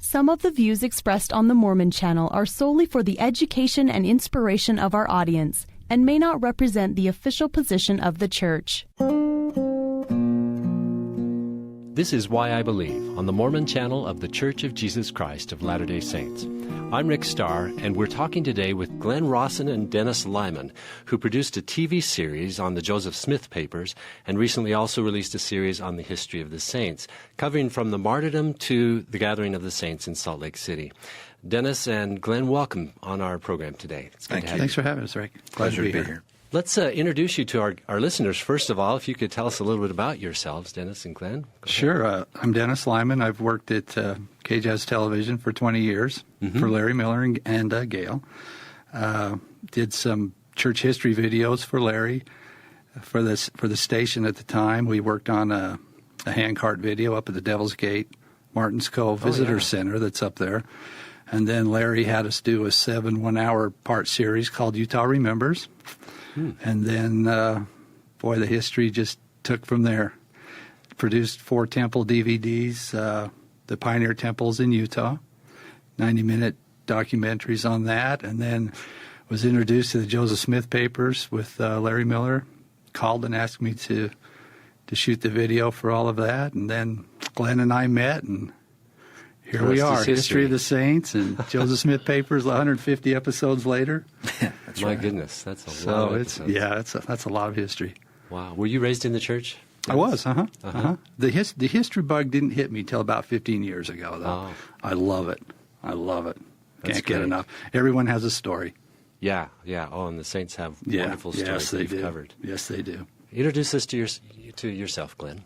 Some of the views expressed on the Mormon Channel are solely for the education and inspiration of our audience and may not represent the official position of the Church. This is Why I Believe on the Mormon Channel of The Church of Jesus Christ of Latter-day Saints. I'm Rick Starr, and we're talking today with Glenn Rawson and Dennis Lyman, who produced a TV series on the Joseph Smith Papers and recently also released a series on the history of the saints, covering from the martyrdom to the gathering of the saints in Salt Lake City. Dennis and Glenn, welcome on our program today. It's good to have you. Thanks for having us, Rick. Pleasure to be here. Let's introduce you to our listeners. First of all, if you could tell us a little bit about yourselves, Dennis and Glenn. Sure. I'm Dennis Lyman. I've worked at KJAZ Television for 20 years for Larry Miller and Gail. Did some church history videos for Larry for the station at the time. We worked on a handcart video up at the Devil's Gate, Martins Cove Visitor Center that's up there. And then Larry had us do a 7 one-hour part series called Utah Remembers. And then, the history just took from there. Produced 4 temple DVDs, the Pioneer Temples in Utah, 90-minute documentaries on that, and then was introduced to the Joseph Smith Papers with Larry Miller. Called and asked me to shoot the video for all of that, and then Glenn and I met, and here we are, History of the Saints and Joseph Smith Papers 150 episodes later. That's My goodness, that's a lot of episodes. That's a lot of history. Wow. Were you raised in the church? I was, The history bug didn't hit me till about 15 years ago, though. Oh. I love it. Can't get enough. Everyone has a story. Yeah. Oh, and the saints have wonderful stories that you've covered. Yes, they do. Introduce us to yourself, Glenn.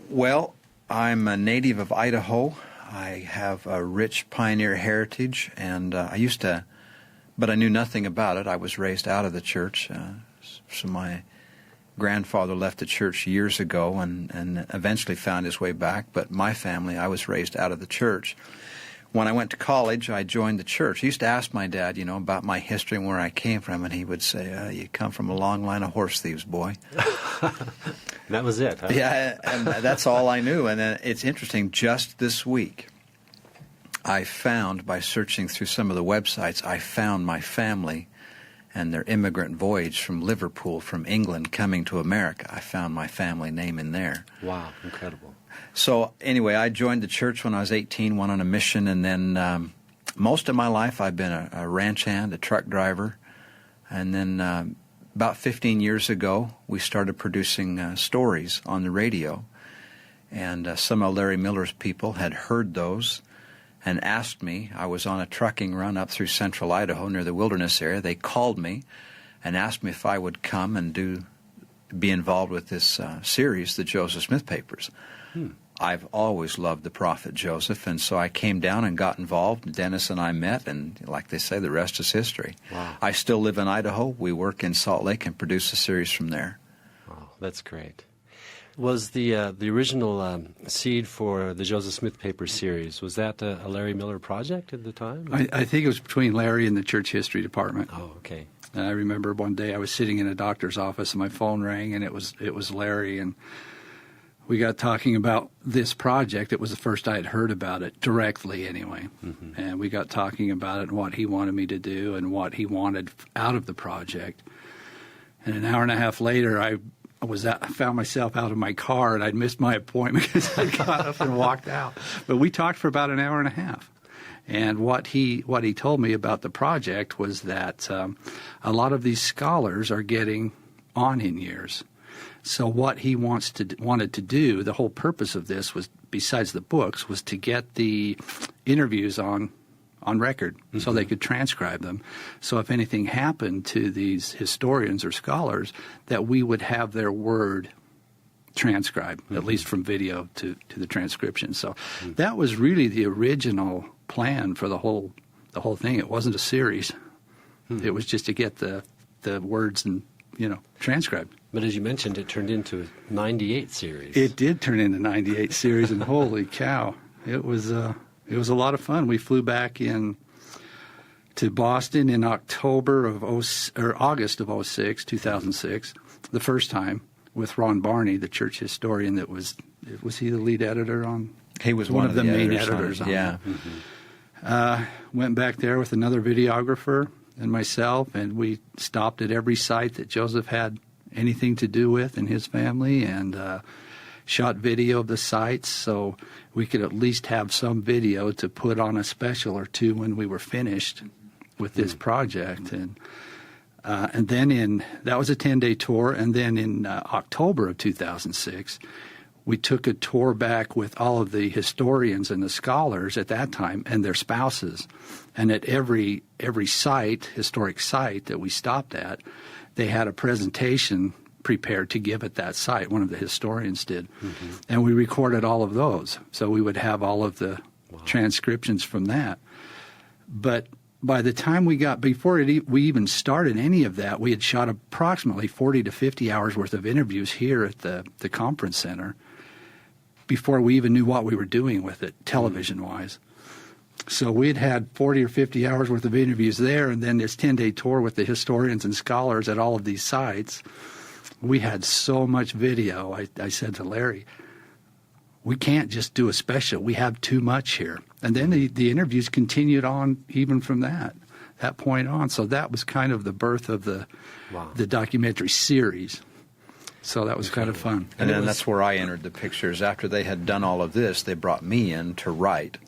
Well, I'm a native of Idaho. I have a rich pioneer heritage, and but I knew nothing about it. I was raised out of the church. So my grandfather left the church years ago and eventually found his way back. But my family, I was raised out of the church. When I went to college, I joined the church. I used to ask my dad, about my history and where I came from, and he would say, you come from a long line of horse thieves, boy. That was it, huh? Yeah, and that's all I knew. And it's interesting, just this week, I found, by searching through some of the websites, I found my family and their immigrant voyage from Liverpool, from England, coming to America. I found my family name in there. Wow, incredible. So anyway, I joined the church when I was 18, went on a mission, and then most of my life I've been a ranch hand, a truck driver. And then about 15 years ago, we started producing stories on the radio. And some of Larry Miller's people had heard those and asked me. I was on a trucking run up through central Idaho near the wilderness area. They called me and asked me if I would come and be involved with this series, the Joseph Smith Papers. I've always loved the prophet Joseph, and so I came down and got involved. Dennis and I met, and like they say, the rest is history. Wow. I still live in Idaho. We work in Salt Lake and produce a series from there. Oh, that's great. Was the original seed for the Joseph Smith Papers series, was that a Larry Miller project at the time? I think it was between Larry and the church history department. Oh, okay. And I remember one day I was sitting in a doctor's office and my phone rang, and it was Larry, and we got talking about this project. It was the first I had heard about it, directly anyway. And we got talking about it and what he wanted me to do and what he wanted out of the project. And an hour and a half later, I found myself out of my car, and I'd missed my appointment because I got up and walked out. But we talked for about an hour and a half. And what he told me about the project was that a lot of these scholars are getting on in years. So what he wanted to do, the whole purpose of this was, besides the books, was to get the interviews on record so they could transcribe them. So if anything happened to these historians or scholars, that we would have their word transcribed, at least from video to the transcription. So that was really the original plan for the whole thing. It wasn't a series. It was just to get the words and transcribed. But as you mentioned, it turned into a 98 series. It did turn into a 98 series, and holy cow, it was a lot of fun. We flew back to Boston in August of 2006, the first time. with Ron Barney, the church historian that was he the lead editor on? He was one of the main editors editors on it. Yeah. Went back there with another videographer and myself, and we stopped at every site that Joseph had anything to do with in his family, and shot video of the sites so we could at least have some video to put on a special or two when we were finished with this project. And then that was a 10-day tour, and then in October of 2006, we took a tour back with all of the historians and the scholars at that time and their spouses. And at every site, historic site that we stopped at, they had a presentation prepared to give at that site. One of the historians did. Mm-hmm. And we recorded all of those. So we would have all of the transcriptions from that. But by the time before we even started any of that, we had shot approximately 40 to 50 hours worth of interviews here at the conference center before we even knew what we were doing with it, television-wise. So we had 40 or 50 hours worth of interviews there, and then this 10-day tour with the historians and scholars at all of these sites. We had so much video. I said to Larry, we can't just do a special. We have too much here. And then the interviews continued on even from that point on. So that was kind of the birth of the documentary series. So that was kind of fun. And then that's where I entered the pictures. After they had done all of this, they brought me in to write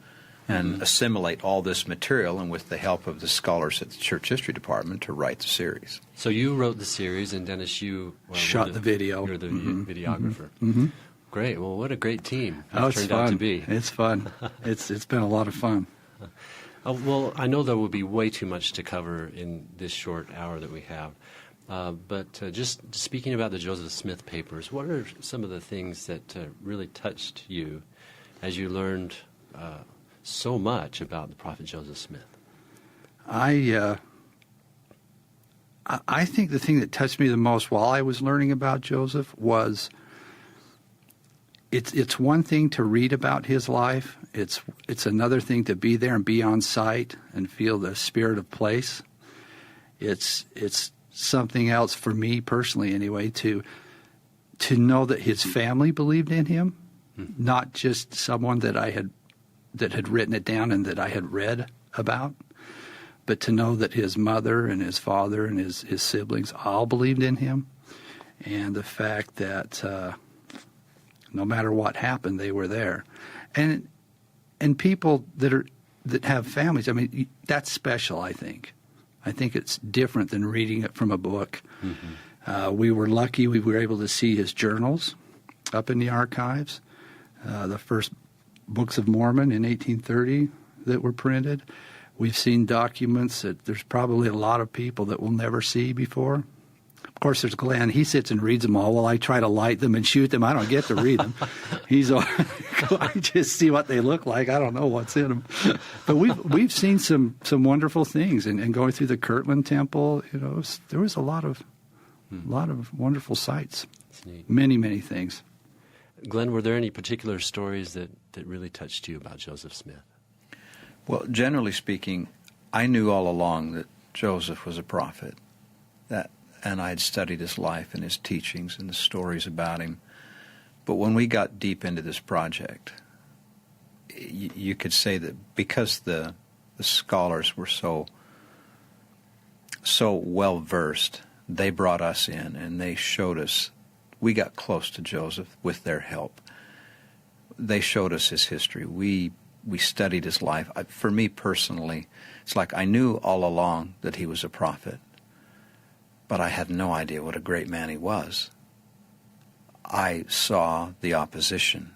and assimilate all this material, and with the help of the scholars at the Church History Department, to write the series. So you wrote the series, and Dennis, you shot the video. You're the videographer. Mm-hmm. Great. Well, what a great team it's turned fun. out to be. It's fun. It's been a lot of fun. Well, I know there will be way too much to cover in this short hour that we have. But just speaking about the Joseph Smith papers, what are some of the things that really touched you as you learned so much about the prophet Joseph Smith? I think the thing that touched me the most while I was learning about Joseph was it's one thing to read about his life. It's another thing to be there and be on site and feel the spirit of place. It's something else for me personally anyway to know that his family believed in him, not just someone that had written it down and that I had read about, but to know that his mother and his father and his siblings all believed in him, and the fact that no matter what happened, they were there. And people that have families, I mean, that's special, I think. I think it's different than reading it from a book. Mm-hmm. We were lucky we were able to see his journals up in the archives, the first Books of Mormon in 1830 that were printed. We've seen documents that there's probably a lot of people that will never see before. Of course, there's Glenn. He sits and reads them all while I try to light them and shoot them. I don't get to read them. I just see what they look like. I don't know what's in them. But we've seen some wonderful things. And going through the Kirtland Temple, there was a lot of wonderful sights. That's neat. Many, many things. Glenn, were there any particular stories that really touched you about Joseph Smith? Well, generally speaking, I knew all along that Joseph was a prophet, and I had studied his life and his teachings and the stories about him. But when we got deep into this project, you could say that because the scholars were so well versed, they brought us in and they showed us. We got close to Joseph with their help. They showed us his history. We studied his life. For me personally, it's like I knew all along that he was a prophet, but I had no idea what a great man he was. I saw the opposition.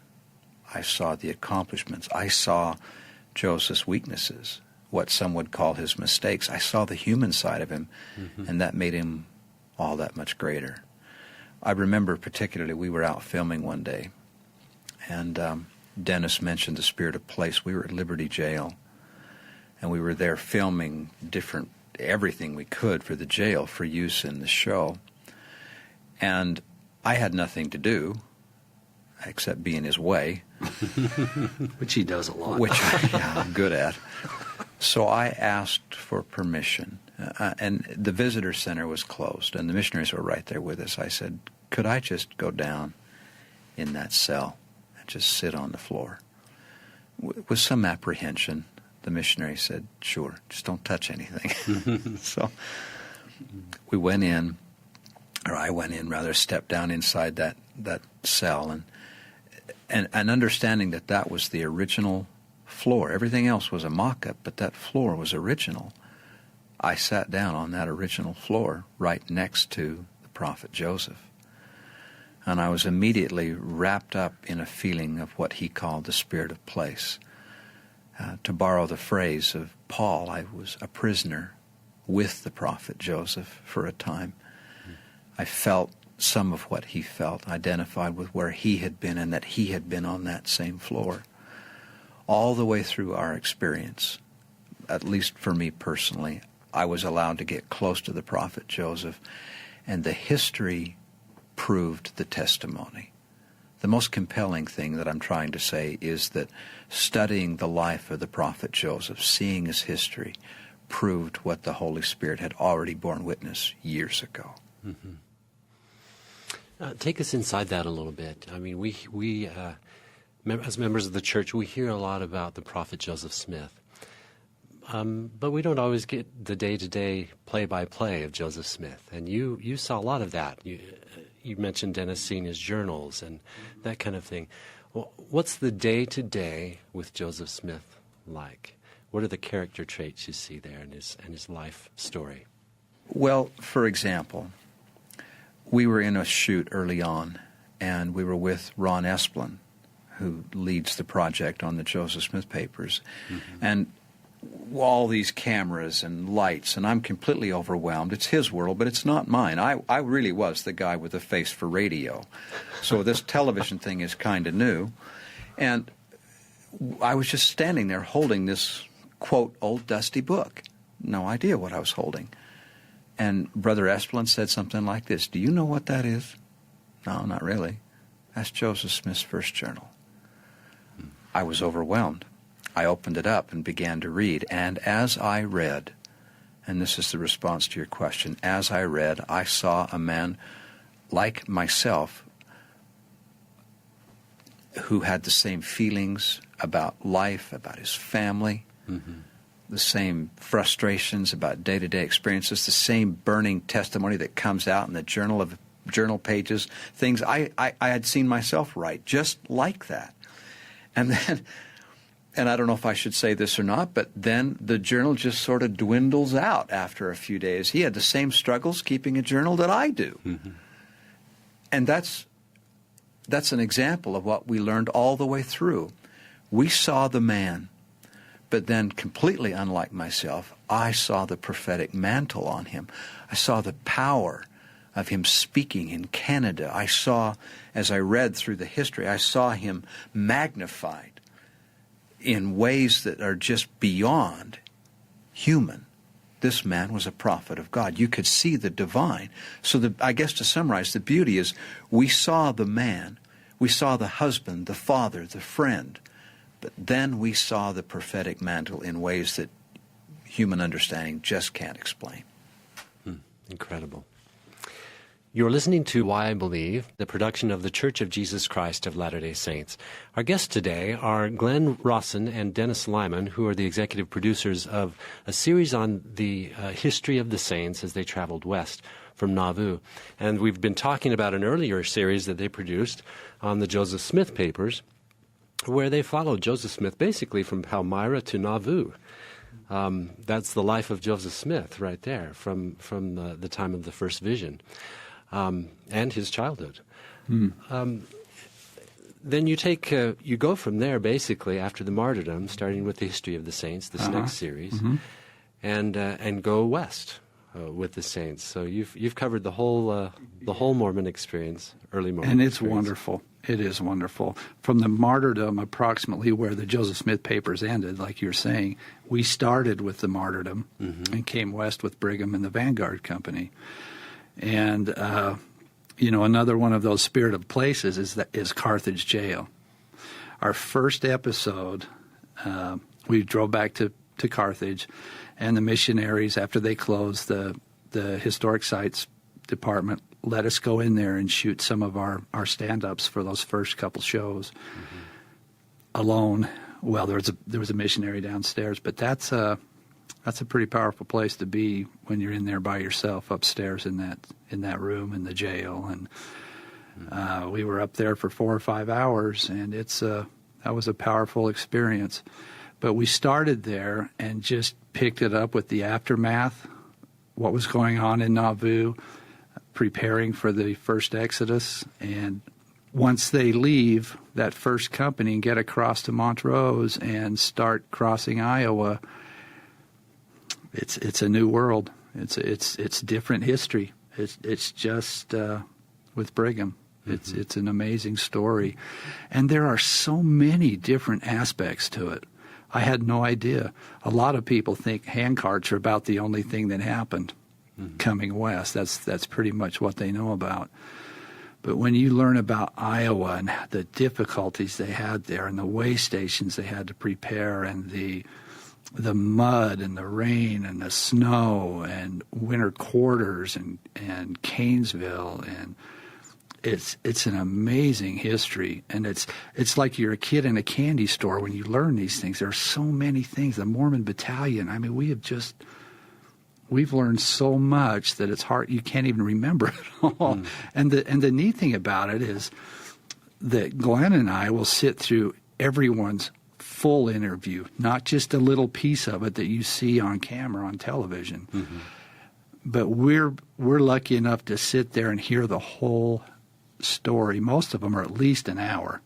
I saw the accomplishments. I saw Joseph's weaknesses, what some would call his mistakes. I saw the human side of him, and that made him all that much greater. I remember particularly we were out filming one day, and Dennis mentioned the spirit of place. We were at Liberty Jail, and we were there filming everything we could for the jail for use in the show. And I had nothing to do except be in his way. Which he does a lot. Which I'm good at. So I asked for permission. And the visitor center was closed, and the missionaries were right there with us. I said, could I just go down in that cell and just sit on the floor? With some apprehension, the missionary said, sure, just don't touch anything. So we went in, or I went in rather, stepped down inside that cell, and understanding that was the original floor. Everything else was a mock-up, but that floor was original. I sat down on that original floor right next to the prophet Joseph. And I was immediately wrapped up in a feeling of what he called the spirit of place. To borrow the phrase of Paul, I was a prisoner with the prophet Joseph for a time. I felt some of what he felt, identified with where he had been and that he had been on that same floor. All the way through our experience, at least for me personally, I was allowed to get close to the prophet Joseph, and the history proved the testimony. The most compelling thing that I'm trying to say is that studying the life of the prophet Joseph, seeing his history, proved what the Holy Spirit had already borne witness years ago. Mm-hmm. Take us inside that a little bit. I mean, we as members of the church, we hear a lot about the prophet Joseph Smith. But we don't always get the day-to-day play-by-play of Joseph Smith. And you saw a lot of that. You mentioned Dennis seeing his journals and that kind of thing. Well, what's the day-to-day with Joseph Smith like? What are the character traits you see there in his life story? Well, for example, we were in a shoot early on, and we were with Ron Esplin, who leads the project on the Joseph Smith papers. Mm-hmm. And all these cameras and lights, and I'm completely overwhelmed. It's his world, but it's not mine. I really was the guy with a face for radio. So this television thing is kind of new. And I was just standing there holding this, quote, old dusty book. No idea what I was holding. And Brother Esplin said something like this, "Do you know what that is?" "No, not really." "That's Joseph Smith's first journal." I was overwhelmed. I opened it up and began to read, and as I read, and this is the response to your question, as I read, I saw a man like myself who had the same feelings about life, about his family, the same frustrations about day-to-day experiences, the same burning testimony that comes out in the journal pages, things I had seen myself write, just like that. And then, and I don't know if I should say this or not, but then the journal just sort of dwindles out after a few days. He had the same struggles keeping a journal that I do. Mm-hmm. And that's an example of what we learned all the way through. We saw the man, but then completely unlike myself, I saw the prophetic mantle on him. I saw the power of him speaking in Canada. I saw, as I read through the history, I saw him magnified in ways that are just beyond human. This man was a prophet of God. You could see the divine. So I guess to summarize, the beauty is we saw the man, we saw the husband, the father, the friend, but then we saw the prophetic mantle in ways that human understanding just can't explain. Incredible. You're listening to Why I Believe, the production of the Church of Jesus Christ of Latter-day Saints. Our guests today are Glenn Rawson and Dennis Lyman, who are the executive producers of a series on the history of the saints as they traveled west from Nauvoo. And we've been talking about an earlier series that they produced on the Joseph Smith papers, where they followed Joseph Smith basically from Palmyra to Nauvoo. That's the life of Joseph Smith right there from the time of the first vision. And his childhood. Then you go from there basically after the martyrdom, starting with the history of the saints, this next series, and go west with the saints. So you've covered the whole Mormon experience, early Mormon. And it's experience. wonderful. It is wonderful. From the martyrdom, approximately where the Joseph Smith papers ended, like you're saying, we started with the martyrdom and came west with Brigham and the Vanguard Company. And, another one of those spirit of places is Carthage Jail. Our first episode, we drove back to Carthage, and the missionaries, after they closed the historic sites department, let us go in there and shoot some of our stand-ups for those first couple shows alone. Well, there was a missionary downstairs, but that's a pretty powerful place to be when you're in there by yourself upstairs in that room in the jail. And we were up there for 4 or 5 hours, and that was a powerful experience. But we started there and just picked it up with the aftermath, what was going on in Nauvoo, preparing for the first Exodus. And once they leave that first company and get across to Montrose and start crossing Iowa, it's a new world. It's different history. It's just with Brigham. It's an amazing story, and there are so many different aspects to it. I had no idea. A lot of people think handcarts are about the only thing that happened coming west. That's pretty much what they know about. But when you learn about Iowa and the difficulties they had there and the way stations they had to prepare and the mud and the rain and the snow and winter quarters and Canesville, and it's an amazing history. And it's like you're a kid in a candy store when you learn these things. There are so many things. The Mormon Battalion, I mean, we've learned so much that it's hard, you can't even remember it all. And the neat thing about it is that Glenn and I will sit through everyone's full interview, not just a little piece of it that you see on camera on television. But we're lucky enough to sit there and hear the whole story. Most of them are at least an hour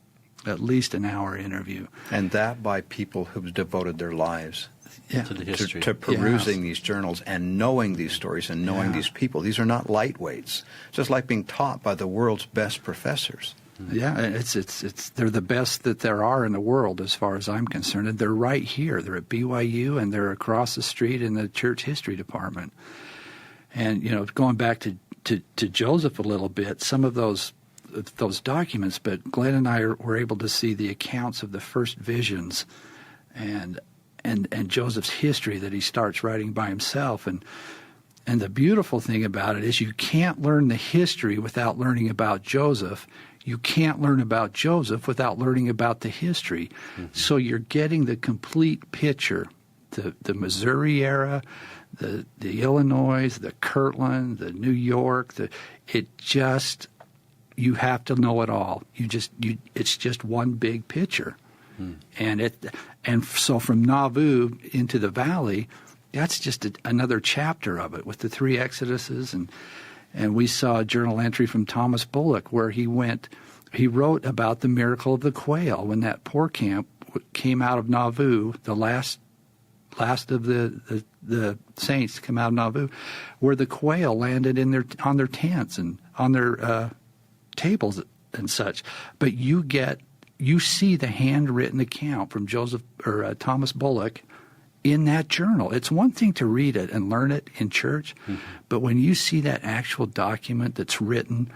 interview. And that by people who've devoted their lives to the history, to perusing these journals and knowing these stories and knowing these people. These are not lightweights. It's just like being taught by the world's best professors. Yeah, it's they're the best that there are in the world as far as I'm concerned. And they're right here. They're at BYU and they're across the street in the church history department. And, going back to Joseph a little bit, some of those documents, but Glenn and I were able to see the accounts of the first visions and Joseph's history that he starts writing by himself. And the beautiful thing about it is you can't learn the history without learning about Joseph. You can't learn about Joseph without learning about the history. So you're getting the complete picture, the Missouri era, the Illinois, the Kirtland, the New York. You have to know it all. It's just one big picture. And so from Nauvoo into the valley, that's just another chapter of it with the 3 Exoduses. And we saw a journal entry from Thomas Bullock where he wrote about the miracle of the quail when that poor camp came out of Nauvoo, the last of the saints to come out of Nauvoo, where the quail landed on their tents and on their tables and such. But you see the handwritten account from Thomas Bullock in that journal. It's one thing to read it and learn it in church, but when you see that actual document that's written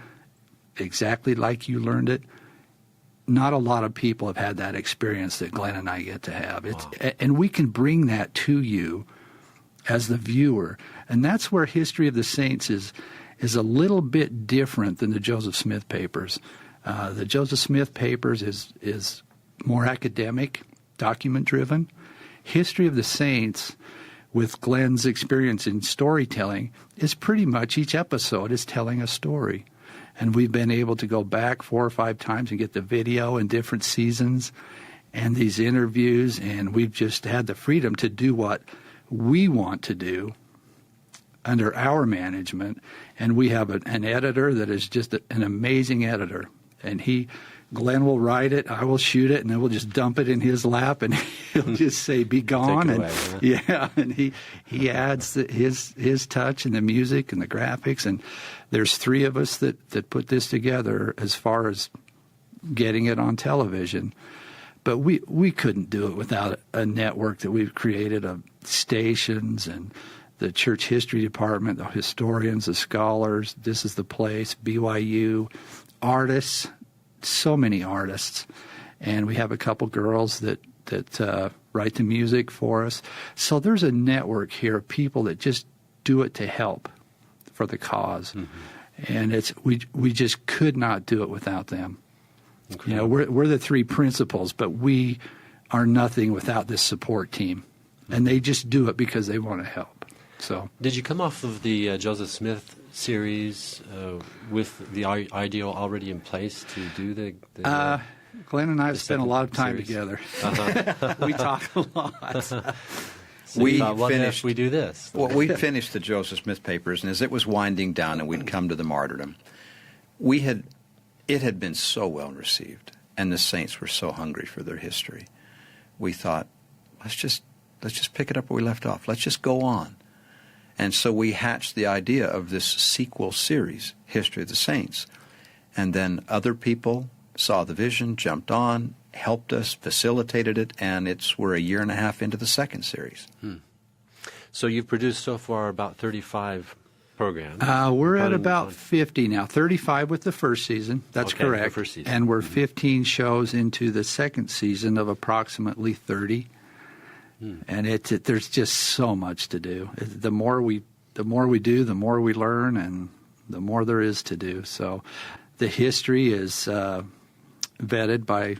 exactly like you learned it, not a lot of people have had that experience that Glenn and I get to have. And we can bring that to you as the viewer. And that's where History of the Saints is a little bit different than the Joseph Smith papers. The Joseph Smith papers is more academic, document-driven. History of the Saints, with Glenn's experience in storytelling, is pretty much each episode is telling a story. And we've been able to go back 4 or 5 times and get the video in different seasons and these interviews, and we've just had the freedom to do what we want to do under our management. And we have an editor that is just an amazing editor. And Glenn will write it, I will shoot it, and then we'll just dump it in his lap, and he'll just say, "Be gone." Take away, and yeah, and he adds his touch and the music and the graphics. And there's 3 of us that put this together as far as getting it on television. But we couldn't do it without a network that we've created of stations and the church history department, the historians, the scholars. This is the place, BYU, artists, so many artists. And we have a couple girls that write the music for us. So there's a network here of people that just do it to help for the cause. And we just could not do it without them. We're the three principals, but we are nothing without this support team. And they just do it because they want to help. So, did you come off of the Joseph Smith series with the idea already in place to do the Glenn and I have spent a lot of time series together. Uh-huh. We talk a lot. So we what finished. if we do this? Well, we finished the Joseph Smith papers, and as it was winding down, and we'd come to the martyrdom, it had been so well received, and the saints were so hungry for their history. We thought, let's just pick it up where we left off. Let's just go on. And so we hatched the idea of this sequel series, History of the Saints. And then other people saw the vision, jumped on, helped us, facilitated it, and we're a year and a half into the second series. So you've produced so far about 35 programs. We're at about 50 now, 35 with the first season. That's Okay, correct. the first season. And we're 15 shows into the second season of approximately 30. And there's just so much to do. The more we do, the more we learn, and the more there is to do. So the history is vetted by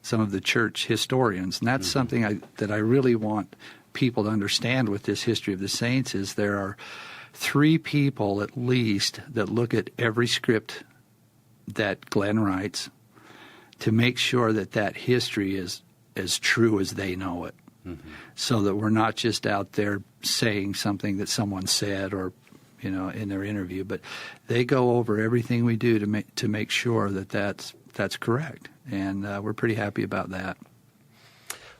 some of the church historians, and that's something that I really want people to understand with this History of the Saints is there are 3 people at least that look at every script that Glenn writes to make sure that history is as true as they know it. So that we're not just out there saying something that someone said or, in their interview, but they go over everything we do to make sure that's correct, and we're pretty happy about that.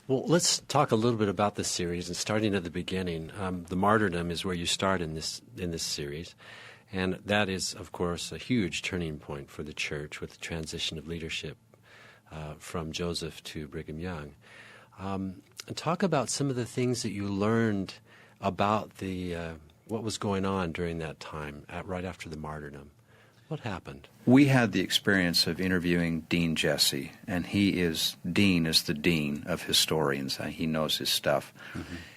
Well, let's talk a little bit about this series, and starting at the beginning. The martyrdom is where you start in this series, and that is, of course, a huge turning point for the church with the transition of leadership from Joseph to Brigham Young. And talk about some of the things that you learned about what was going on during that time, right after the martyrdom. What happened? We had the experience of interviewing Dean Jesse, and Dean is the dean of historians. He knows his stuff.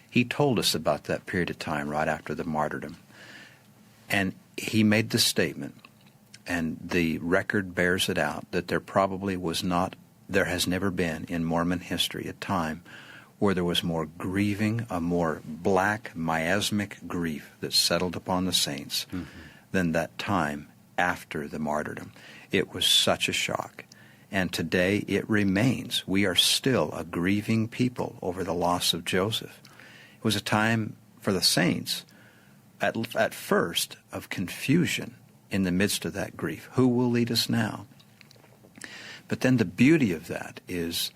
He told us about that period of time right after the martyrdom. And he made the statement, and the record bears it out, that there has never been in Mormon history a time where there was more grieving, a more black, miasmic grief that settled upon the saints than that time after the martyrdom. It was such a shock. And today it remains. We are still a grieving people over the loss of Joseph. It was a time for the saints, at first, of confusion in the midst of that grief. Who will lead us now? But then the beauty of that is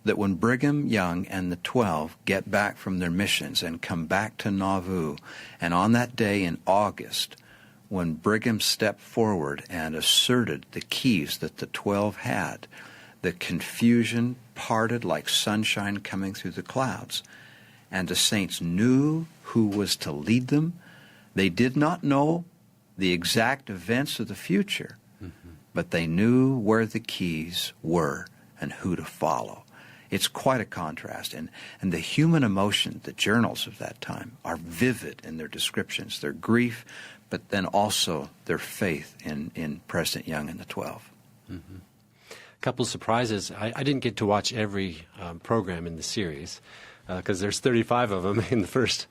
that when Brigham Young and the 12 get back from their missions and come back to Nauvoo, and on that day in August, when Brigham stepped forward and asserted the keys that the 12 had, the confusion parted like sunshine coming through the clouds, and the saints knew who was to lead them. They did not know the exact events of the future, but they knew where the keys were and who to follow. It's quite a contrast, and the human emotion, the journals of that time, are vivid in their descriptions, their grief, but then also their faith in President Young and the 12. A couple of surprises. I didn't get to watch every program in the series because there's 35 of them in the first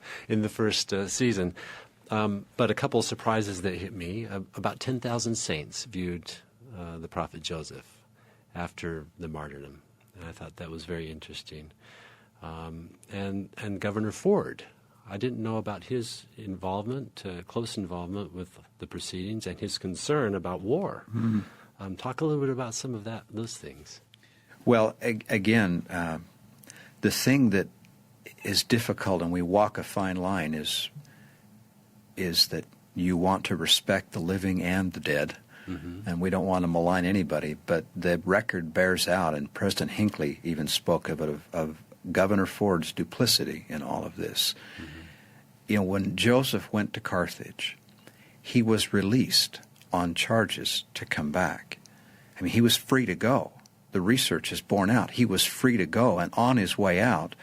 season. But a couple of surprises that hit me. About 10,000 saints viewed the prophet Joseph after the martyrdom. And I thought that was very interesting. And Governor Ford, I didn't know about his involvement, close involvement with the proceedings and his concern about war. Talk a little bit about some of those things. Well, again, the thing that is difficult, and we walk a fine line, is that you want to respect the living and the dead. And we don't want to malign anybody, but the record bears out, and President Hinckley even spoke of it, of Governor Ford's duplicity in all of this. When Joseph went to Carthage, he was released on charges to come back. I mean, he was free to go. The research has borne out. He was free to go, and on his way out,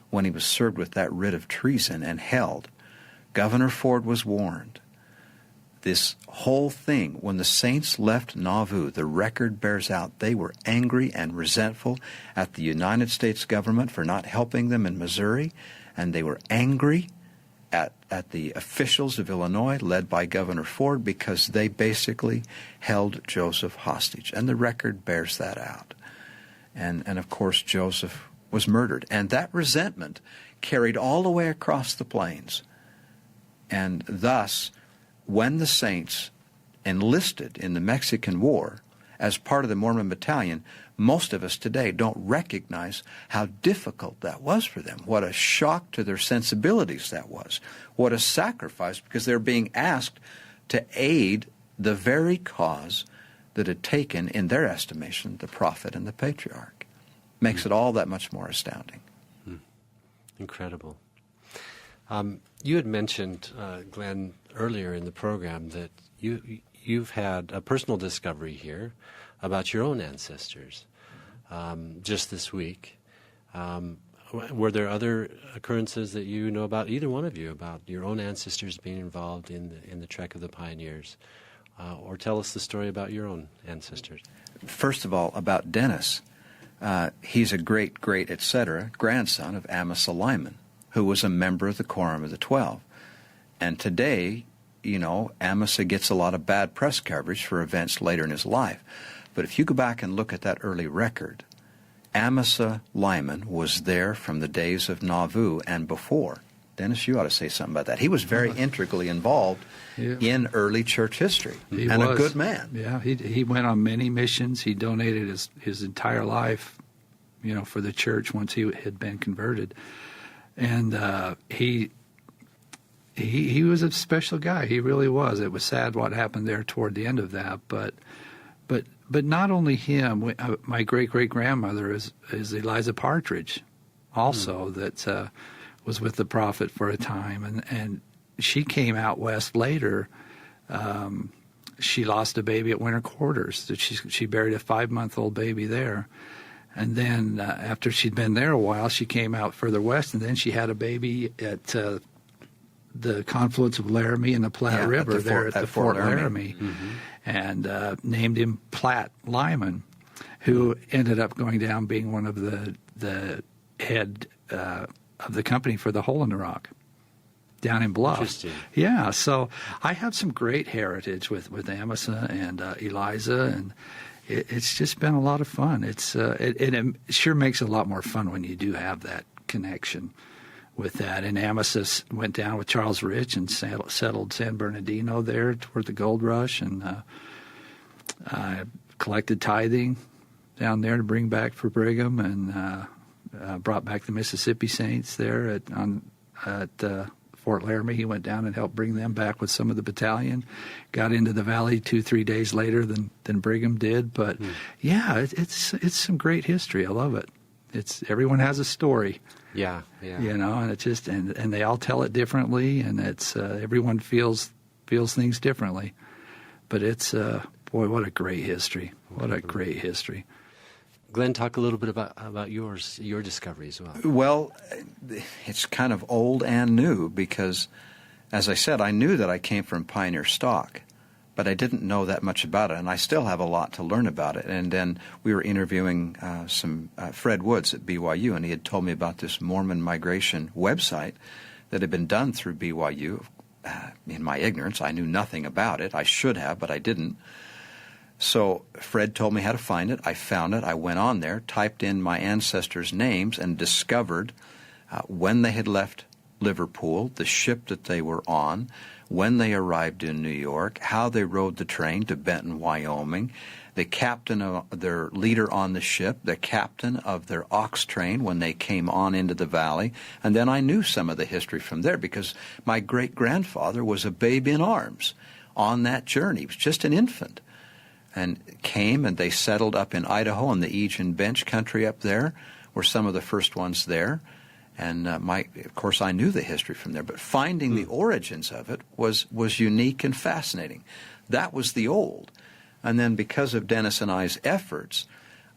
when he was served with that writ of treason and held, Governor Ford was warned this whole thing, when the saints left Nauvoo, the record bears out they were angry and resentful at the United States government for not helping them in Missouri, and they were angry at the officials of Illinois, led by Governor Ford, because they basically held Joseph hostage. And the record bears that out. And of course, Joseph was murdered. And that resentment carried all the way across the plains. And thus, when the saints enlisted in the Mexican War as part of the Mormon Battalion, most of us today don't recognize how difficult that was for them, what a shock to their sensibilities that was, what a sacrifice, because they're being asked to aid the very cause that had taken, in their estimation, the prophet and the patriarch. Makes it all that much more astounding. Incredible. You had mentioned, Glenn, earlier in the program that you've had a personal discovery here about your own ancestors just this week. Were there other occurrences that you know about, either one of you, about your own ancestors being involved in the Trek of the Pioneers? Or tell us the story about your own ancestors. First of all, about Dennis. He's a great, etc., grandson of Amasa Lyman, who was a member of the Quorum of the 12. And today, Amasa gets a lot of bad press coverage for events later in his life. But if you go back and look at that early record, Amasa Lyman was there from the days of Nauvoo and before. Dennis, you ought to say something about that. He was very integrally involved in early church history, a good man. Yeah, he went on many missions. He donated his entire life, for the church once he had been converted. And he was a special guy. He really was. It was sad what happened there toward the end of that, but not only him. My great-great-grandmother is Eliza Partridge, also, that was with the prophet for a time, and she came out west later. She lost a baby at winter quarters. She buried a 5-month-old baby there. And then after she'd been there a while, she came out further west, and then she had a baby at the confluence of Laramie and the Platte River at Fort Laramie. Mm-hmm. And named him Platt Lyman, who ended up going down being one of the head of the company for the Hole in the Rock down in Bluff. Interesting. Yeah, so I have some great heritage with Amasa and Eliza, and it's just been a lot of fun. It sure makes it a lot more fun when you do have that connection with that. And Amasa went down with Charles Rich and settled San Bernardino there toward the gold rush, and collected tithing down there to bring back for Brigham, and brought back the Mississippi Saints there at Fort Laramie. He went down and helped bring them back with some of the battalion. Got into the valley 2-3 days later than Brigham did. But yeah, it's some great history. I love it. Everyone has a story. Yeah. And it just and they all tell it differently, and it's everyone feels things differently. But it's boy, what a great history! What a great history. Glenn, talk a little bit about your discovery as well. Well, it's kind of old and new because, as I said, I knew that I came from pioneer stock, but I didn't know that much about it, and I still have a lot to learn about it. And then we were interviewing Fred Woods at BYU, and he had told me about this Mormon migration website that had been done through BYU. In my ignorance, I knew nothing about it. I should have, but I didn't. So Fred told me how to find it. I found it. I went on there, typed in my ancestors' names, and discovered when they had left Liverpool, the ship that they were on, when they arrived in New York, how they rode the train to Benton, Wyoming, the captain of their leader on the ship, the captain of their ox train when they came on into the valley. And then I knew some of the history from there because my great-grandfather was a babe in arms on that journey. He was just an infant. And came and they settled up in Idaho in the Egan Bench country up there, were some of the first ones there. And of course, I knew the history from there, but finding the origins of it was unique and fascinating. That was the old. And then because of Dennis and I's efforts,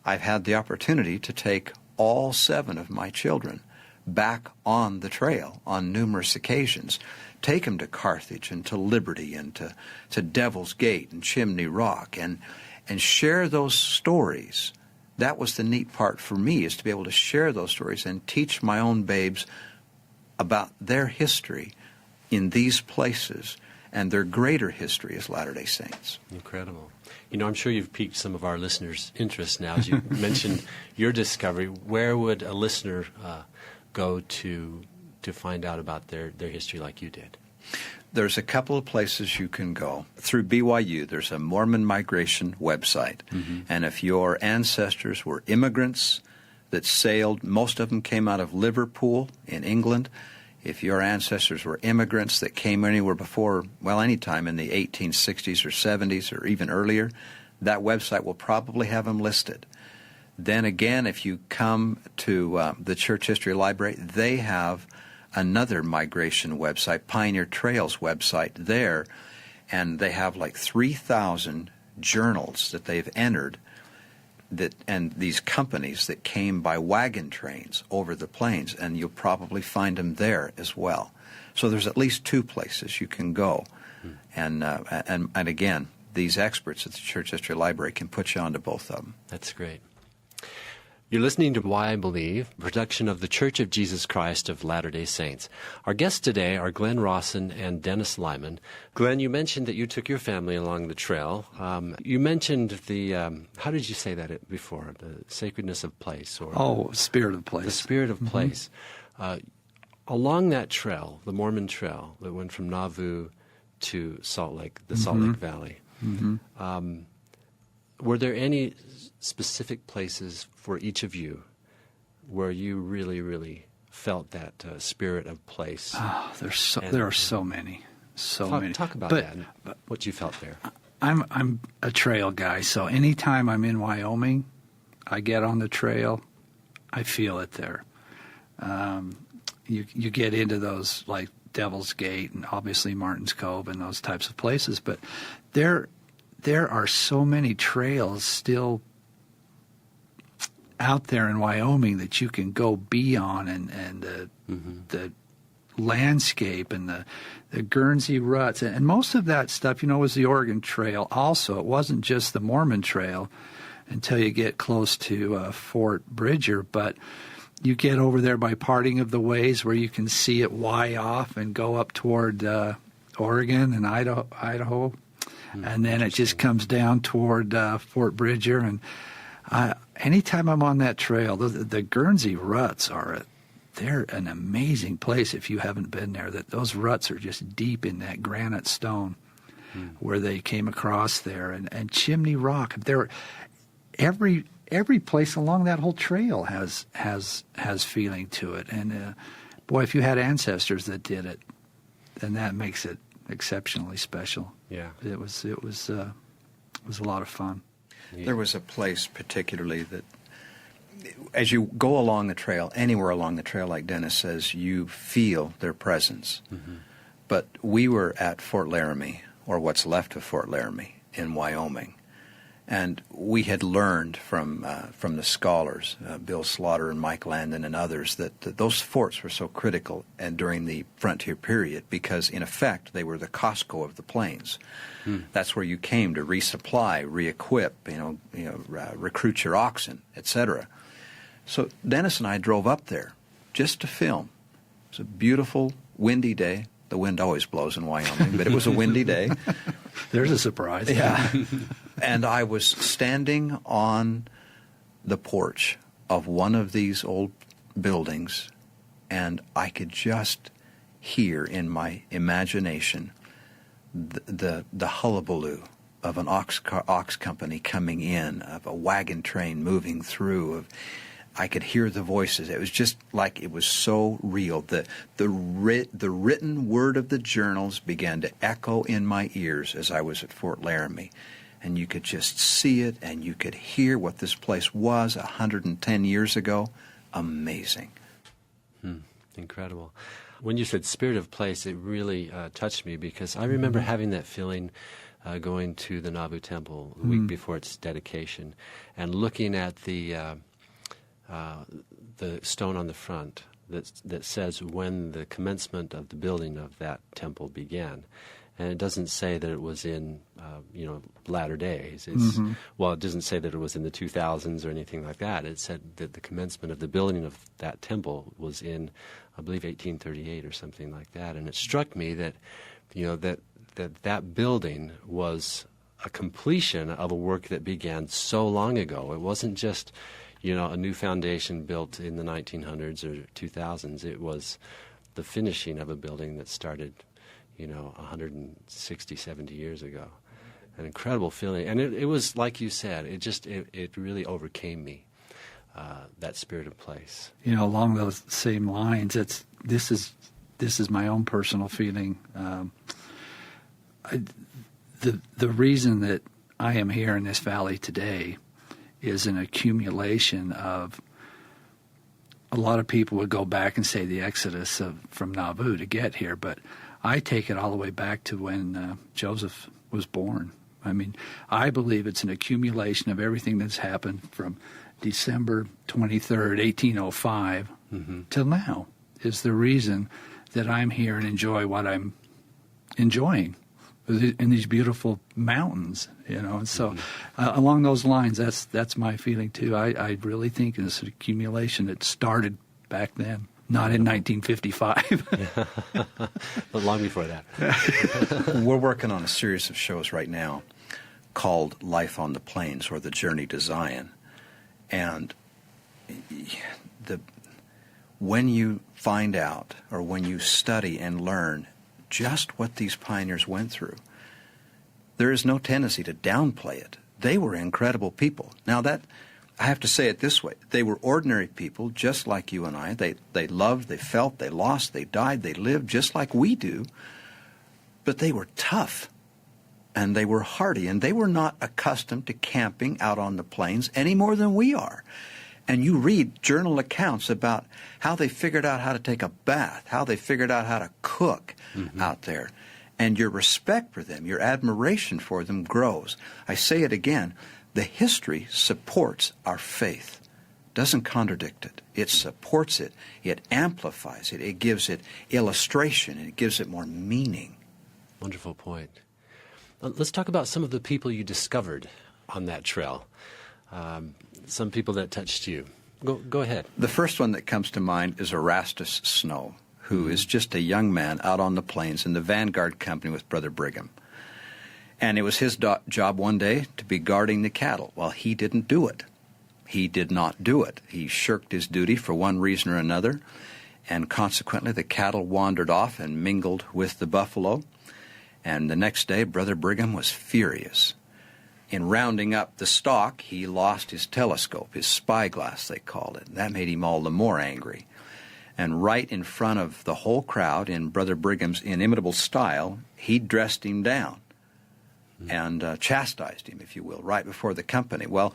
I've had the opportunity to take all 7 of my children back on the trail on numerous occasions. Take them to Carthage and to Liberty and to Devil's Gate and Chimney Rock and share those stories. That was the neat part for me, is to be able to share those stories and teach my own babes about their history in these places and their greater history as Latter-day Saints. Incredible. You know, I'm sure you've piqued some of our listeners' interest now as you mentioned your discovery. Where would a listener go to find out about their history like you did? There's a couple of places you can go. Through BYU, there's a Mormon migration website. Mm-hmm. And if your ancestors were immigrants that sailed, most of them came out of Liverpool in England. If your ancestors were immigrants that came anywhere before, well, any time in the 1860s or 70s or even earlier, that website will probably have them listed. Then again, if you come to the Church History Library, they have another migration website, Pioneer Trails website there, and they have like 3,000 journals that they've entered, and these companies that came by wagon trains over the plains, and you'll probably find them there as well. So there's at least two places you can go, and again, these experts at the Church History Library can put you onto both of them. That's great. You're listening to Why I Believe, a production of the Church of Jesus Christ of Latter-day Saints. Our guests today are Glenn Rawson and Dennis Lyman. Glenn, you mentioned that you took your family along the trail. You mentioned the, how did you say that before? The sacredness of place? Spirit of place. The spirit of place. Along that trail, the Mormon trail that went from Nauvoo to Salt Lake, the Salt Lake Valley, were there any specific places for each of you where you really, really felt that spirit of place? Oh, there are so many. Many. Talk about that and what you felt there. I'm a trail guy, so anytime I'm in Wyoming, I get on the trail, I feel it there. You get into those like Devil's Gate and obviously Martin's Cove and those types of places, but there are so many trails still out there in Wyoming that you can go be on, and the landscape and the Guernsey ruts, and most of that stuff, was the Oregon Trail also. It wasn't just the Mormon Trail until you get close to Fort Bridger, but you get over there by Parting of the Ways where you can see it way off and go up toward Oregon and Idaho. And then it just comes down toward Fort Bridger. And anytime I'm on that trail, the Guernsey ruts they're an amazing place if you haven't been there. Those ruts are just deep in that granite stone where they came across there. And Chimney Rock, every place along that whole trail has feeling to it. And boy, if you had ancestors that did it, then that makes it exceptionally special. Yeah, it was a lot of fun. Yeah. There was a place particularly that, as you go along the trail, anywhere along the trail, like Dennis says, you feel their presence. But we were at Fort Laramie, or what's left of Fort Laramie, in Wyoming, and we had learned from the scholars, Bill Slaughter and Mike Landon and others, that those forts were so critical and during the frontier period because, in effect, they were the Costco of the plains. That's where you came to resupply, re-equip, recruit your oxen, etc. So Dennis and I drove up there just to film. It was a beautiful, windy day. The wind always blows in Wyoming, but it was a windy day. There's a surprise. Yeah. And I was standing on the porch of one of these old buildings, and I could just hear in my imagination the hullabaloo of an ox company coming in, of a wagon train moving through. I could hear the voices. It was just like it was so real. The written word of the journals began to echo in my ears as I was at Fort Laramie. And you could just see it, and you could hear what this place was 110 years ago. Amazing. Incredible. When you said spirit of place, it really touched me because I remember having that feeling going to the Nauvoo Temple the week before its dedication and looking at the stone on the front that says when the commencement of the building of that temple began. And it doesn't say that it was in, latter days. Well, it doesn't say that it was in the 2000s or anything like that. It said that the commencement of the building of that temple was in, I believe, 1838 or something like that. And it struck me that, that building was a completion of a work that began so long ago. It wasn't just, a new foundation built in the 1900s or 2000s. It was the finishing of a building that started 160, 70 years ago. An incredible feeling. And it was, like you said, it really overcame me, that spirit of place. Along those same lines, this is my own personal feeling. The reason that I am here in this valley today is an accumulation of, a lot of people would go back and say the exodus from Nauvoo to get here, but I take it all the way back to when Joseph was born. I mean, I believe it's an accumulation of everything that's happened from December 23rd, 1805 till now is the reason that I'm here and enjoy what I'm enjoying in these beautiful mountains, And so along those lines, that's my feeling too. I really think it's an accumulation that started back then. Not in 1955. But long before that. We're working on a series of shows right now called Life on the Plains, or The Journey to Zion. And when you find out, or when you study and learn just what these pioneers went through, there is no tendency to downplay it. They were incredible people. Now I have to say it this way. They were ordinary people just like you and I. They loved, they felt, they lost, they died, they lived just like we do. But they were tough, and they were hardy, and they were not accustomed to camping out on the plains any more than we are. And you read journal accounts about how they figured out how to take a bath, how they figured out how to cook out there. And your respect for them, your admiration for them grows. I say it again. The history supports our faith, doesn't contradict it. It supports it. It amplifies it. It gives it illustration. It gives it more meaning. Wonderful point. Let's talk about some of the people you discovered on that trail. Some people that touched you. Go ahead. The first one that comes to mind is Erastus Snow, who is just a young man out on the plains in the Vanguard Company with Brother Brigham. And it was his job one day to be guarding the cattle. Well, he didn't do it. He did not do it. He shirked his duty for one reason or another, and consequently the cattle wandered off and mingled with the buffalo. And the next day, Brother Brigham was furious. In rounding up the stock, he lost his telescope, his spyglass, they called it. That made him all the more angry. And right in front of the whole crowd, in Brother Brigham's inimitable style, he dressed him down and chastised him, if you will, right before the company. Well,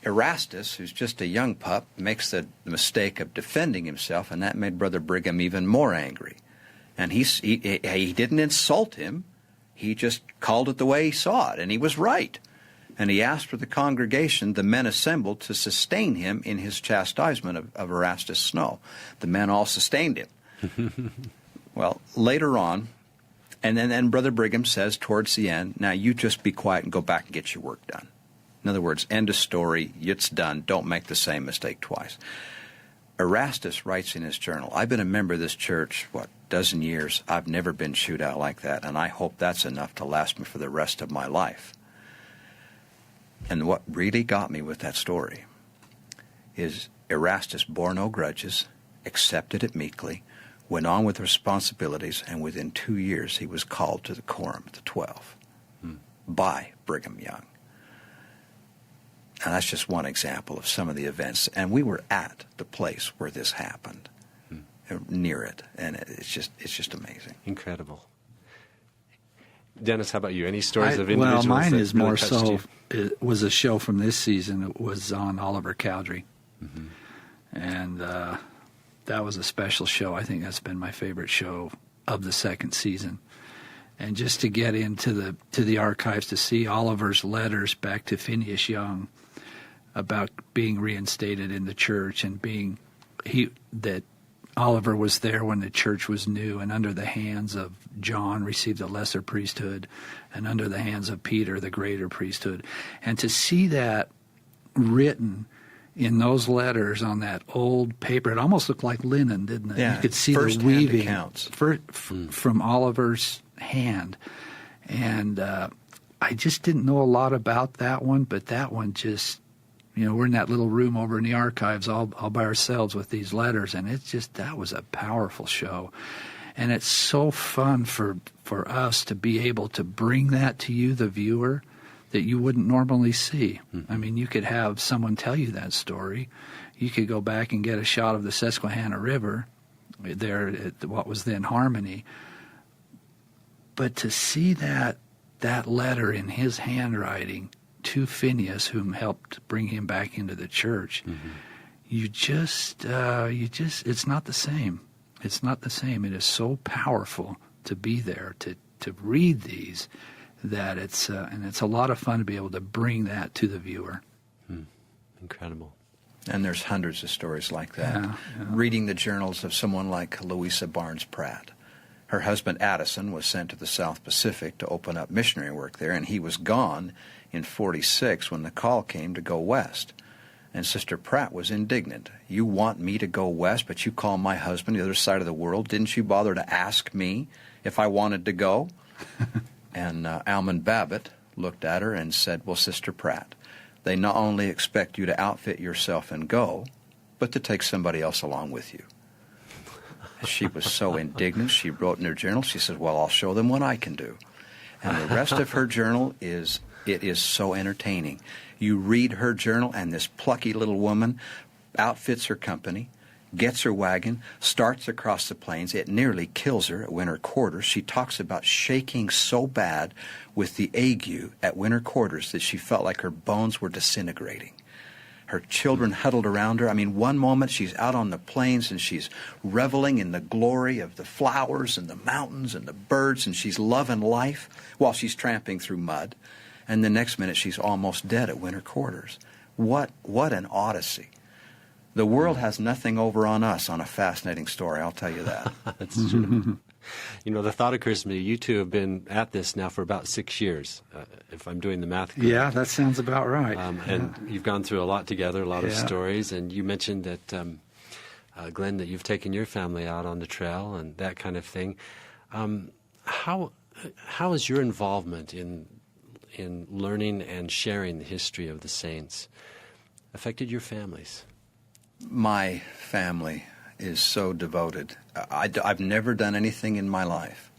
Erastus, who's just a young pup, makes the mistake of defending himself, and that made Brother Brigham even more angry. And he didn't insult him. He just called it the way he saw it, and he was right. And he asked for the congregation, the men assembled, to sustain him in his chastisement of Erastus Snow. The men all sustained him. Well, later on, and then Brother Brigham says towards the end, now you just be quiet and go back and get your work done. In other words, end of story, it's done, don't make the same mistake twice. Erastus writes in his journal, I've been a member of this church, dozen years. I've never been chewed out like that, and I hope that's enough to last me for the rest of my life. And what really got me with that story is Erastus bore no grudges, accepted it meekly, went on with responsibilities, and within 2 years he was called to the quorum of the 12 by Brigham Young. And that's just one example of some of the events. And we were at the place where this happened, near it, and it's just amazing. Incredible. Dennis, how about you? Any stories of individuals? Well, mine that is really more touched so. you? It was a show from this season. It was on Oliver Cowdery, and that was a special show. I think that's been my favorite show of the second season. And just to get into the archives to see Oliver's letters back to Phineas Young about being reinstated in the church and that Oliver was there when the church was new, and under the hands of John received the lesser priesthood, and under the hands of Peter the greater priesthood. And to see that written in those letters on that old paper, it almost looked like linen, didn't it? Yeah, you could see the weaving from Oliver's hand. And I just didn't know a lot about that one, but that one just, we're in that little room over in the archives all by ourselves with these letters, and that was a powerful show. And it's so fun for us to be able to bring that to you, the viewer, that you wouldn't normally see. Mm-hmm. I mean, you could have someone tell you that story. You could go back and get a shot of the Susquehanna River there at what was then Harmony. But to see that letter in his handwriting to Phineas, whom helped bring him back into the church, mm-hmm. It's not the same. It's not the same. It is so powerful to be there, to read these, that it's a lot of fun to be able to bring that to the viewer. Incredible. And there's hundreds of stories like that. Yeah. Reading the journals of someone like Louisa Barnes Pratt. Her husband Addison was sent to the South Pacific to open up missionary work there, and he was gone in 46 when the call came to go west. And Sister Pratt was indignant. You want me to go west, but you call my husband the other side of the world? Didn't you bother to ask me if I wanted to go? And Almond Babbitt looked at her and said, well, Sister Pratt, they not only expect you to outfit yourself and go, but to take somebody else along with you. She was so indignant, she wrote in her journal, she said, well, I'll show them what I can do. And the rest of her journal is so entertaining. You read her journal, and this plucky little woman outfits her company, gets her wagon, starts across the plains. It nearly kills her at winter quarters. She talks about shaking so bad with the ague at winter quarters that she felt like her bones were disintegrating. Her children huddled around her. I mean, one moment she's out on the plains and she's reveling in the glory of the flowers and the mountains and the birds, and she's loving life while she's tramping through mud. And the next minute she's almost dead at winter quarters. What an odyssey. The world has nothing over on us on a fascinating story, I'll tell you that. That's true. The thought occurs to me, you two have been at this now for about 6 years, if I'm doing the math correct. Yeah, that sounds about right. And you've gone through a lot together, a lot of stories, and you mentioned that, Glenn, that you've taken your family out on the trail and that kind of thing. How has your involvement in learning and sharing the history of the saints affected your families? My family is so devoted. I've never done anything in my life.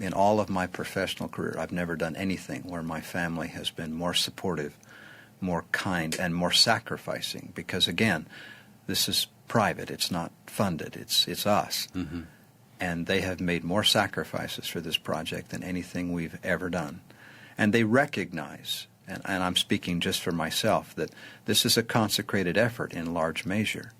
In all of my professional career, I've never done anything where my family has been more supportive, more kind, and more sacrificing. Because again, this is private. It's not funded. It's us. Mm-hmm. And they have made more sacrifices for this project than anything we've ever done. And they recognize, and I'm speaking just for myself, that this is a consecrated effort in large measure.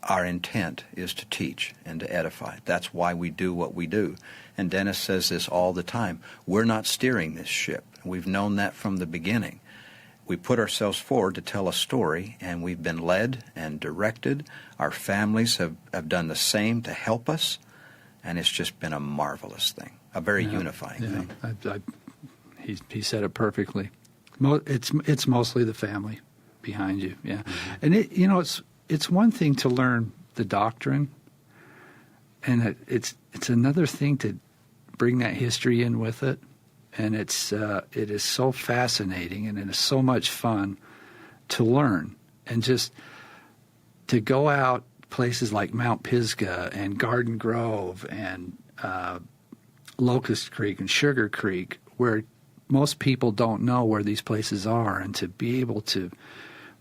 Our intent is to teach and to edify. That's why we do what we do. And Dennis says this all the time. We're not steering this ship. We've known that from the beginning. We put ourselves forward to tell a story, and we've been led and directed. Our families have done the same to help us, and it's just been a marvelous thing, a very unifying thing. He said it perfectly. It's mostly the family behind you, yeah. Mm-hmm. And it's one thing to learn the doctrine, and it's another thing to bring that history in with it. And it is so fascinating, and it is so much fun to learn, and just to go out places like Mount Pisgah and Garden Grove and Locust Creek and Sugar Creek, where most people don't know where these places are, and to be able to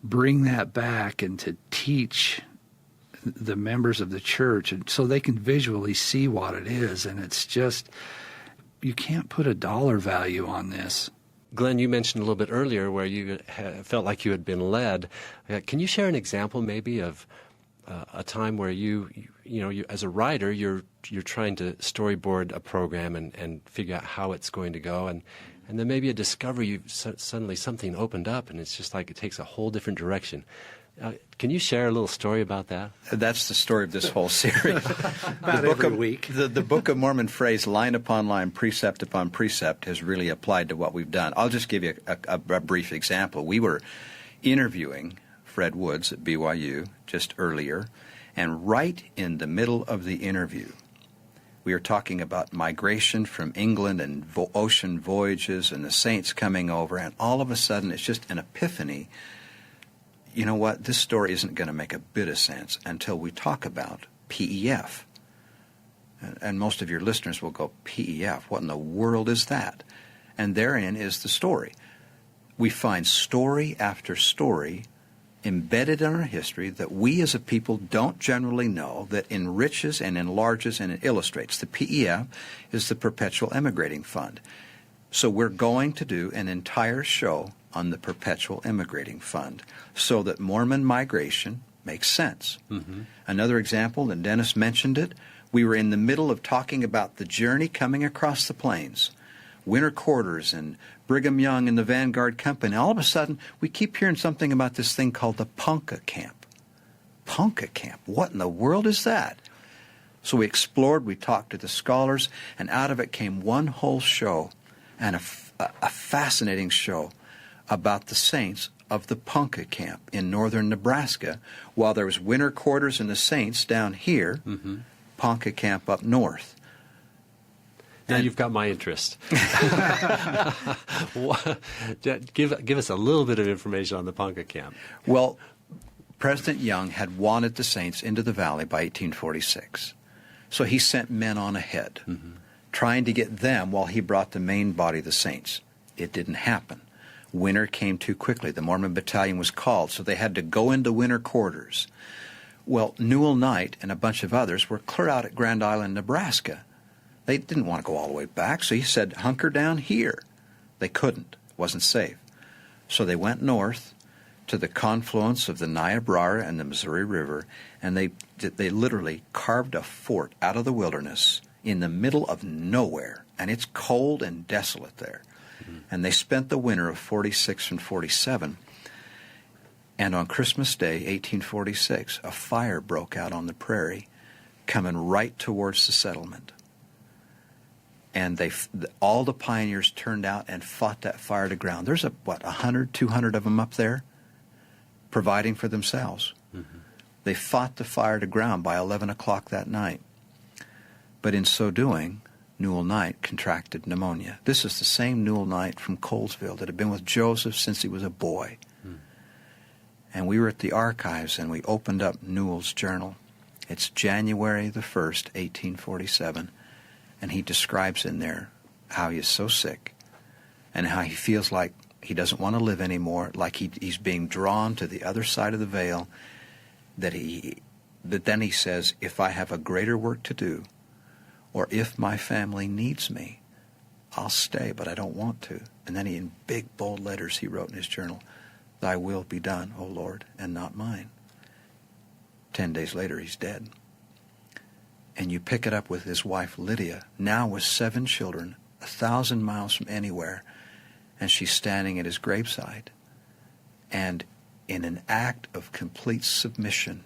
bring that back and to teach the members of the church, and so they can visually see what it is. And it's just, you can't put a dollar value on this. Glenn, you mentioned a little bit earlier where you felt like you had been led. Can you share an example maybe of a time where you as a writer, you're trying to storyboard a program and figure out how it's going to go, and then maybe a discovery, suddenly something opened up, and it's just like it takes a whole different direction. Can you share a little story about that? That's the story of this whole series. About every week. The Book of Mormon phrase, line upon line, precept upon precept, has really applied to what we've done. I'll just give you a brief example. We were interviewing Fred Woods at BYU just earlier, and right in the middle of the interview, we were talking about migration from England and ocean voyages and the saints coming over, and all of a sudden it's just an epiphany. You know what? This story isn't going to make a bit of sense until we talk about PEF. And most of your listeners will go, PEF, what in the world is that? And therein is the story. We find story after story embedded in our history that we as a people don't generally know, that enriches and enlarges and illustrates. The PEF is the Perpetual Emigrating Fund. So we're going to do an entire show on the Perpetual Emigrating Fund so that Mormon migration makes sense. Mm-hmm. Another example, and Dennis mentioned it, we were in the middle of talking about the journey coming across the plains, winter quarters and Brigham Young and the Vanguard Company. All of a sudden, we keep hearing something about this thing called the Ponca Camp. Ponca Camp, what in the world is that? So we explored, we talked to the scholars, and out of it came one whole show, and a fascinating show about the saints of the Ponca Camp in northern Nebraska, while there was winter quarters and the saints down here, mm-hmm. Ponca Camp up north. Now you've got my interest. Give us a little bit of information on the Ponca Camp. Well, President Young had wanted the saints into the valley by 1846. So he sent men on ahead, mm-hmm. trying to get them while he brought the main body of the saints. It didn't happen. Winter came too quickly. The Mormon battalion was called, so they had to go into winter quarters. Well, Newell Knight and a bunch of others were clear out at Grand Island, Nebraska. They didn't want to go all the way back, so he said, hunker down here. They couldn't. It wasn't safe. So they went north to the confluence of the Niobrara and the Missouri River, and they literally carved a fort out of the wilderness in the middle of nowhere, and it's cold and desolate there. Mm-hmm. And they spent the winter of 46 and 47, and on Christmas Day, 1846, a fire broke out on the prairie, coming right towards the settlement. And all the pioneers turned out and fought that fire to ground. There's 100, 200 of them up there providing for themselves. Mm-hmm. They fought the fire to ground by 11 o'clock that night. But in so doing, Newell Knight contracted pneumonia. This is the same Newell Knight from Colesville that had been with Joseph since he was a boy. Mm. And we were at the archives and we opened up Newell's journal. It's January the 1st, 1847. And he describes in there how he is so sick and how he feels like he doesn't want to live anymore, like he's being drawn to the other side of the veil, that then he says, if I have a greater work to do, or if my family needs me, I'll stay, but I don't want to. And then in big, bold letters, he wrote in his journal, thy will be done, O Lord, and not mine. 10 days later, he's dead. And you pick it up with his wife, Lydia, now with 7 children, 1,000 miles from anywhere, and she's standing at his graveside. And in an act of complete submission,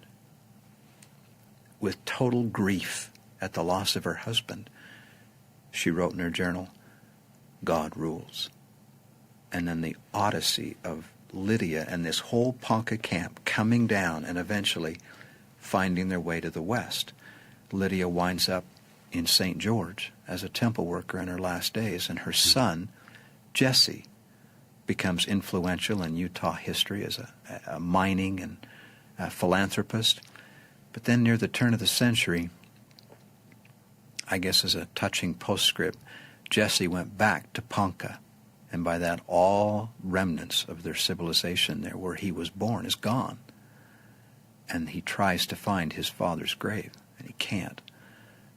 with total grief at the loss of her husband, she wrote in her journal, God rules. And then the odyssey of Lydia and this whole Ponca camp coming down and eventually finding their way to the west. Lydia winds up in St. George as a temple worker in her last days, and her son, Jesse, becomes influential in Utah history as a mining and a philanthropist. But then near the turn of the century, I guess as a touching postscript, Jesse went back to Ponca, and by that all remnants of their civilization there where he was born is gone. And he tries to find his father's grave. And he can't.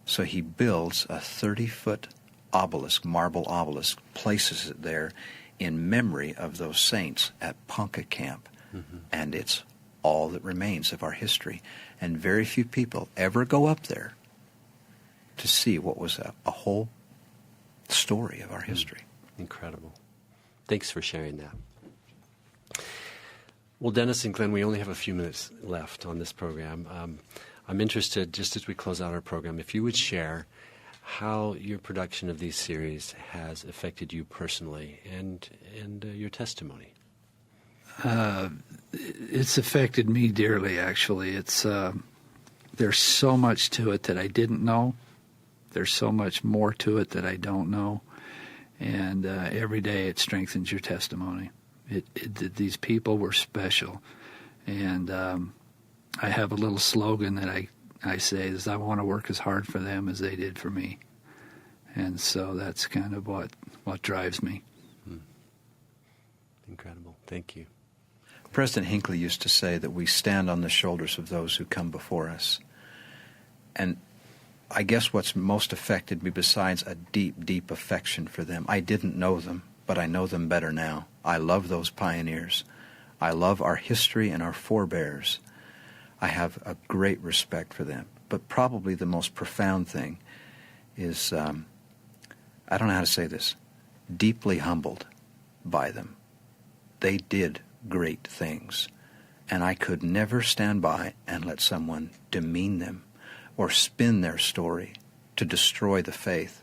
So he builds a 30-foot obelisk, marble obelisk, places it there in memory of those saints at Ponca Camp. Mm-hmm. And it's all that remains of our history. And very few people ever go up there to see what was a whole story of our history. Incredible. Thanks for sharing that. Well, Dennis and Glenn, we only have a few minutes left on this program. I'm interested, just as we close out our program, if you would share how your production of these series has affected you personally and your testimony. It's affected me dearly, actually. It's there's so much to it that I didn't know. There's so much more to it that I don't know. And every day it strengthens your testimony. These people were special. And I have a little slogan that I say is, I want to work as hard for them as they did for me. And so that's kind of what drives me. Incredible. Thank you. President Hinckley used to say that we stand on the shoulders of those who come before us. And I guess what's most affected me, besides a deep, deep affection for them, I didn't know them, but I know them better now. I love those pioneers. I love our history and our forebears. I have a great respect for them. But probably the most profound thing is, I don't know how to say this, deeply humbled by them. They did great things, and I could never stand by and let someone demean them or spin their story to destroy the faith.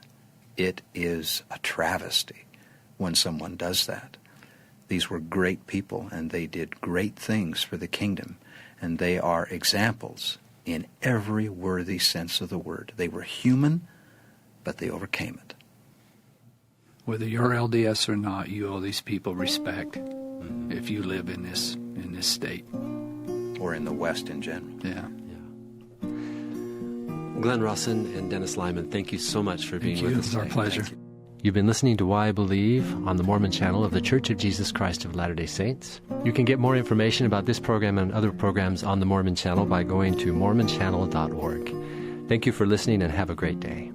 It is a travesty when someone does that. These were great people, and they did great things for the kingdom, and they are examples in every worthy sense of the word. They were human, but they overcame it. Whether you're LDS or not, you owe these people respect if you live in this state. Or in the West in general. Yeah. Glenn Rawson and Dennis Lyman, thank you so much for being with us It's our today. pleasure. You've been listening to Why I Believe on the Mormon channel of the Church of Jesus Christ of Latter-day Saints. You can get more information about this program and other programs on the Mormon channel by going to mormonchannel.org. Thank you for listening and have a great day.